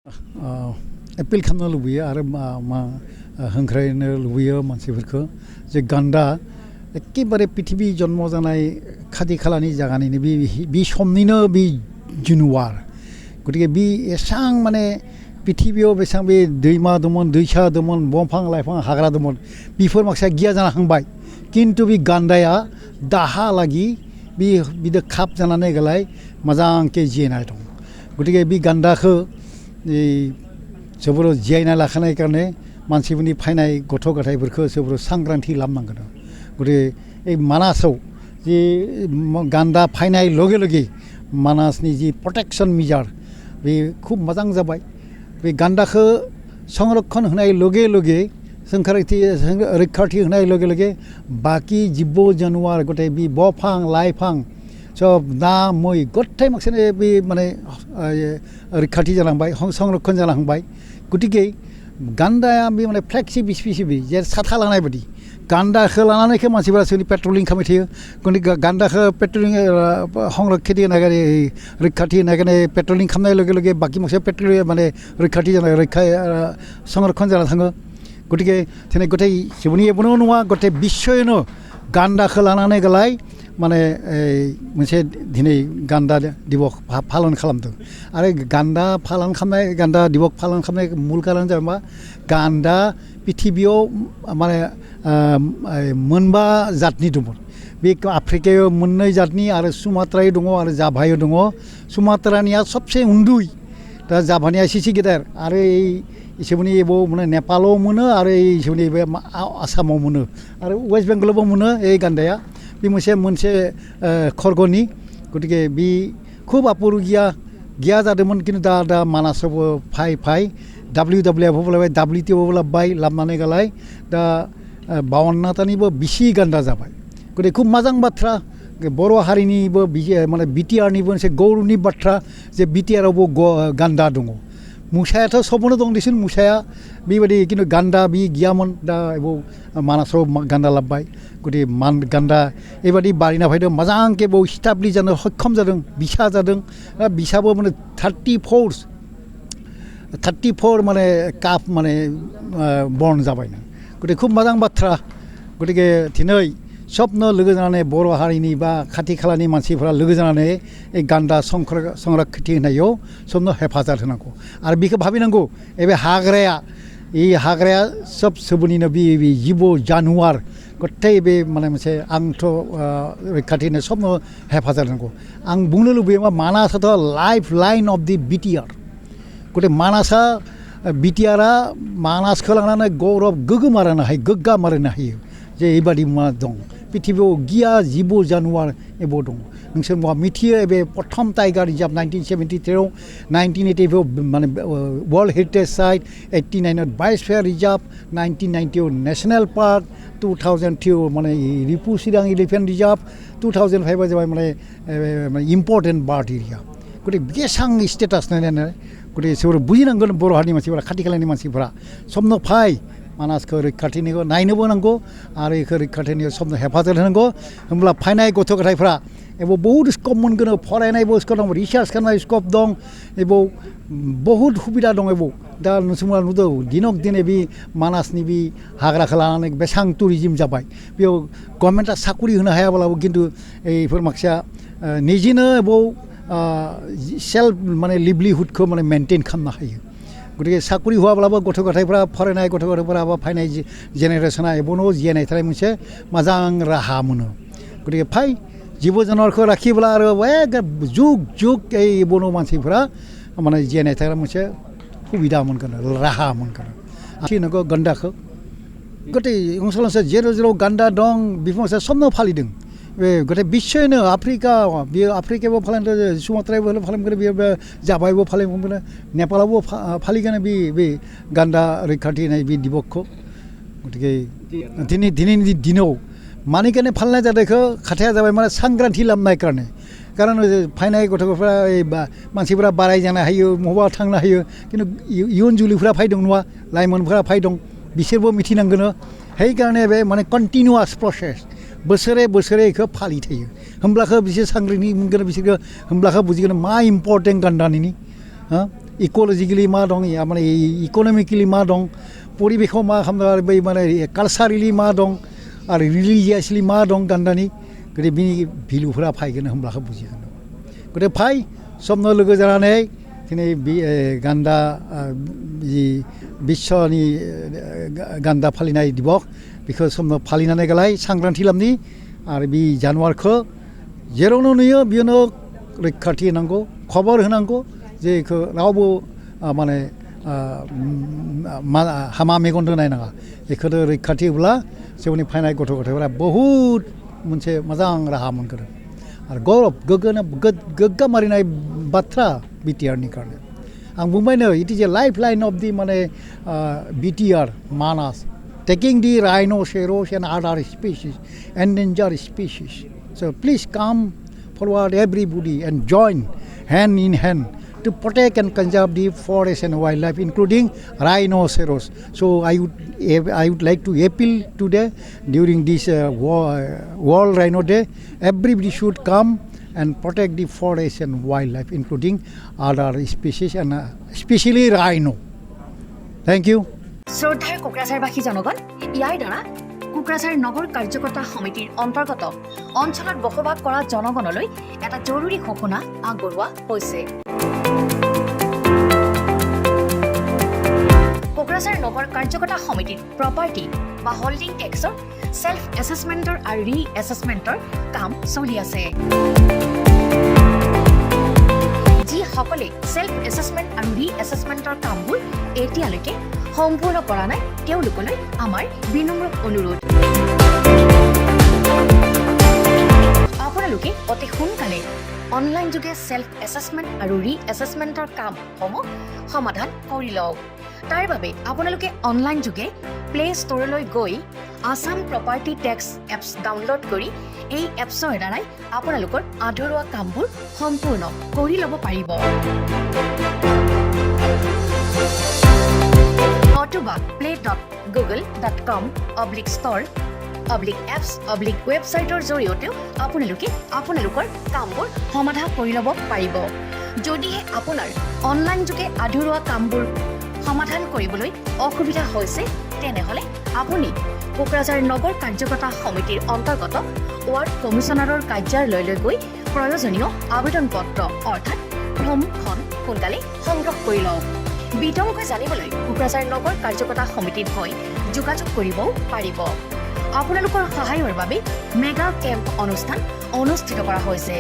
Appeal खालामनो लुबैयो आरो हांख्रायनो लुबैयो मानसिफोरखौ जे गान्दा एखेबारे पृथिबी जन्म जानाय खाथि खालानि जायगानिनो बे समनिनो बे जुनुवार गतिके बे एसां माने पृथिबीयाव बेसेबां बे दैमा दंमोन दैसा दंमोन दंफां लाइफां हाग्रा दंमोन बेफोर माखासे गैया जाना थांबाय किन्तु बे गान्दाया दाहालागि बिदो खाब जानानै गलाय मोजांके जिरायना दं गतिके बे गान्दाखौ जोबोर जिरायना लाखानाय कारणे मानसिफोरनि फैनाय गथ' गथायफोरखौ जोबोर सांग्रांथि खालामनांगोन गतिके এই मानासाव जे गान्दा फैनाय लगे लगे मानासनि जि प्रटेक्शन मेजार बे खूब मोजां जाबाय बे गान्दाखौ संरक्षण होनाय लगे लगे रैखाथि होनाय लगे लगे बाकी जिब जानुवार गटे बे बफां लाइफां सब ना मै गथाय माखासे बे माने रैखाथि जालांबाय संरक्षण जालांबाय गतिके गान्दाया बे माने फ्लेक्सि स्पेसिफिक जे साथा लानाय बायदि गान्दाखौ लानानैसो मानसिफोरा सोरनि पेट्रलिं खालामबाय थायो गतिके गान्दाखौ पेट्रलिं संरक्षित नागारै रैखाथि नागारै पेट्रलिं खालामनाय लगे लगे बाकी माखासे पेट्रलिं माने रैखाथि जानाय संरक्षण जाना थाङो गतिके दिनै गथाय सुबुंनि एबनो नङा गथाय बिश्वयैनो गान्दाखौ लानानै गलाय माने मोनसे दिनै गान्दा दिबस पालन खालामदों आरो गान्दा पालन खालामनाय गान्दा दिबस पालन खालामनाय मुल कारन जाबाय मा गान्दा पृथिबीयाव माने मोनबा जातनि दंमोन बे आफ्रिकायाव मोननै जातनि आरो सुमात्रायाव दङ आरो जाभायाव दङ सुमात्रानिया सबसे उन्दै दा जाभानिया एसे गेदेर आरो इसोरनि एबाव माने नेपालाव मोनो आरो इसोरनि बे आसामाव मोनो आरो वेस्ट बेंगलावबो मोनो এই गान्दाया बे मोनसे खरगनि गतिके बे खूब आपुरुगिया गैया जादोंमोन किन्तु दा मानासावबो फाय WWFआवबो लाबाय WTOआवबो लाबबाय लाबनानै गालाय दा 52तानिबो बिसि गान्दा जाबाय गतिके खूब मोजां बाथ्रा बर' हारिनिबो माने बिटिआरनिबो मोनसे गौरबनि बाथ्रा जे बिटिआरआवबो गान्दा दङ मुसायाथ' सबनो दं दिसुन मुसाया बेबायदि किन्तु गान्दा बे गैयामोन दा एबाव मानासाव गान्दा लाबबाय गतिके गान्दा एबादि बारिना फैदों मोजांके बाव स्टाब्लिश जानो सक्षम जादों बिसा जादों बिसाबो माने 34 माने काप माने बर्न जाबाय गतिके खूब मोजां बाथ्रा गतिके दिनै सबनो लोगो जानानै बर' हारिनि बा खाथि खालानि मानसिफोरा लोगो जानानै এই गान्दा संरक्षित होनायाव सबनो हेफाजाब होनांगौ आरो बेखौ भाबिनांगौ बे हाग्राया सब सुबुंनिनो बे जिब जानुवार गथाय बे माने मोनसे आंथ' रैखाथि होनो सबनो हेफाजाब होनांगौ आं बुंनो लुबैयो मा मानासाथ' life line of the BTR गतिके मानासा बिटिआरआ मानासखौ लानानै गौरब गोग्गामारनो हायो जे एबादि मा दं पृथिबीयाव गिया जिब जानुवार एबाव दं नोंसोर मा मिथियो बे प्रथम टाइगार रिजार्भ 1973 1984 माने world heritage site 89 biosphere reserve 1990 national park 2002 माने रिपु सिरां एलिफेन्ट रिजार्भ 2005 जाबाय माने इम्पर्टेन्ट बार्ड एरिया गतिके बेसेबां स्टेटास नायनानै गतिके सोर बुजिनांगोन बर' हारिनि मानसिफोरा खाथि खालानि मानसिफोरा सबनो फाय मानासखौ रैखाथिनिखौ नायनोबो नांगौ आरो बेखौ रैखाथिनि सबनो हेफाजाब होनांगौ होमब्ला फैनाय गथ' गथायफ्रा एबाव बहुत स्कप मोनगोन फरायनायबो स्कप दं रिसार्च खालामनाय स्कप दं एबाव बहुत सुबिदा दं एबाव दा नोंसोरहा नुदों दिनक दिनै बे मानासनि बे हाग्राखौ लानानै बेसेबां टुरिजिम जाबाय बेयाव गभर्नमेन्टआ साकरि होनो हायाब्लाबो किन्तु बेफोर माखासेया निजेनो एबाव सेल्फ माने लिभलिहुडखौ माने मेनटेन खालामनो हायो गतिके साकरि होआब्लाबो गथ' गथायफ्रा फरायनाय गथ' गथायफोरा बा फैनाय जेनेरेसना एबावनो जिरायनाय थानाय मोनसे मोजां राहा मोनो गतिके फै जिब जुनारखौ लाखिब्ला आरो जुग एबावनो मानसिफ्रा माने जिरायनाय थाग्रा मोनसे सुबिदा मोनगोन राहा मोनगोन थिनोगौ गान्दाखौ गतिके ओनसोल जेराव गान्दा दं बेफोर मोनसे सबनो फालिदों गतिके बिश्वयैनो आफ्रिकायावबो फालिदों सुमात्रायावबो फालिगोन बे जाभायावबो फालिगोन नेपालावबो फालिगोन बे गान्दा रैखाथि होनाय बे दिबसखौ गतिके दिनैनि दिनाव मानि खारने फालिनाय जादोंखौ खोथाया जाबाय माने सांग्रांथि खालामनाय कारन फैनाय गथ'फोरा मानसिफोरा बाराय जानो हायो बहाबा थांनो हायो किन्तु इयुन जोलैफोरा फैदों नङा लाइमोनफोरा फैदों बिसोरबो मिथिनांगोन সেইকাৰণে बे माने कन्टिनिउआस प्रसेस बोसोरे बेखौ फालिबाय थायो होमब्लाखौ बिसोर सांग्रांथि मोनगोन बिसोरखौ होमब्लाखौ बुजिगोन मा इम्पर्टेन्ट गान्दानि इक'लजिकेलि मा दं माने इक'नमिकेलि मा दं परिबेखआव मा खालामदों बै माने कालसारेलि मा दं आरो रिलिजियासलि मा दं गान्दानि गथिखे बिनि भेलुफोरा फायगोन होमब्लाखौ बुजिगोन गथिखे फाय सबनो लोगो जानानै दिनै गान्दा जि बिश्वनि गान्दा फालिनाय दिबस बेखौ समनो फालिनानै गालाय सांग्रांथि लामनि आरो बे जानुवारिखौ जेरावनो नुयो बेयावनो रैखाथि होनांगौ खबर होनांगौ जे बेखौ रावबो माने हामा मेगनजों नायनाङा बेखौ रैखाथि होब्ला जोंनि फैनाय गथ' गथायफोरा बहुद मोनसे मोजां राहा मोनगोन आरो गौरब गोग्गा मारिनाय बाथ्रा बिटिआरनि कारणे आं बुंबायनो it is a life line of the माने BTR Manas taking the rhinoceros and other species, endangered species. So please come forward everybody and join hand in hand to protect and conserve the forest and wildlife, including rhinoceros. So I would like to appeal today during this World Rhino Day, everybody should come and protect the forest and wildlife, including other species and especially rhino. Thank you. শ্ৰদ্ধাৰ কোকৰাঝাৰবাসী জনগণ ইয়াৰ দ্বাৰা কোকৰাঝাৰ নগৰ কাৰ্যকৰ্তা সমিতিৰ অন্তৰ্গত অঞ্চলত বসবাস কৰা জনগণলৈ এটা জৰুৰী ঘোষণা আগবঢ়োৱা হৈছে কোকৰাঝাৰ নগৰ কাৰ্যকৰ্তা সমিতিৰ প্ৰপাৰ্টি বা হোল্ডিং টেক্সৰ সেল্ফ এছেছমেণ্টৰ আৰু ৰি এছেছমেণ্টৰ কাম চলি আছে যিসকলে সেল্ফ এছেছমেণ্ট আৰু ৰি এছেছমেণ্টৰ কামবোৰ এতিয়ালৈকে সম্পূৰ্ণ কৰা নাই তেওঁলোকলৈ আমাৰ বিনম্ৰ অনুৰোধ আপোনালোকে অতি সোনকালে অনলাইন যোগে সেল্ফ এছেছমেণ্ট আৰু ৰি এছেছমেণ্টৰ কামসমূহ সমাধান কৰি লওক তাৰ বাবে আপোনালোকে অনলাইন যোগে প্লে ষ্ট'ৰলৈ গৈ Assam property tax apps download কৰি এই এপছৰ দ্বাৰাই আপোনালোকৰ আধৰুৱা কামবোৰ সম্পূৰ্ণ কৰি ল'ব পাৰিব অথবা play.google.com/store/apps/ৱেবছাইটৰ জৰিয়তেও আপোনালোকে আপোনালোকৰ কামবোৰ সমাধান কৰি ল'ব পাৰিব যদিহে আপোনাৰ অনলাইন যোগে আধৰুৱা কামবোৰ সমাধান কৰিবলৈ অসুবিধা হৈছে তেনেহ'লে আপুনি কোকৰাঝাৰ নগৰ কাৰ্যকৰ্তা সমিতিৰ অন্তৰ্গত ৱাৰ্ড কমিছনাৰৰ কাৰ্যালয়লৈ গৈ প্ৰয়োজনীয় আবেদন পত্ৰ অৰ্থাৎ ফৰ্মখন সোনকালে সংগ্ৰহ কৰি লওক বিতংকৈ জানিবলৈ কোকৰাঝাৰ নগৰ কাৰ্যকৰ্তা সমিতিত হৈ যোগাযোগ কৰিবও পাৰিব আপোনালোকৰ সহায়ৰ বাবে মেগা কেম্প অনুষ্ঠান অনুষ্ঠিত কৰা হৈছে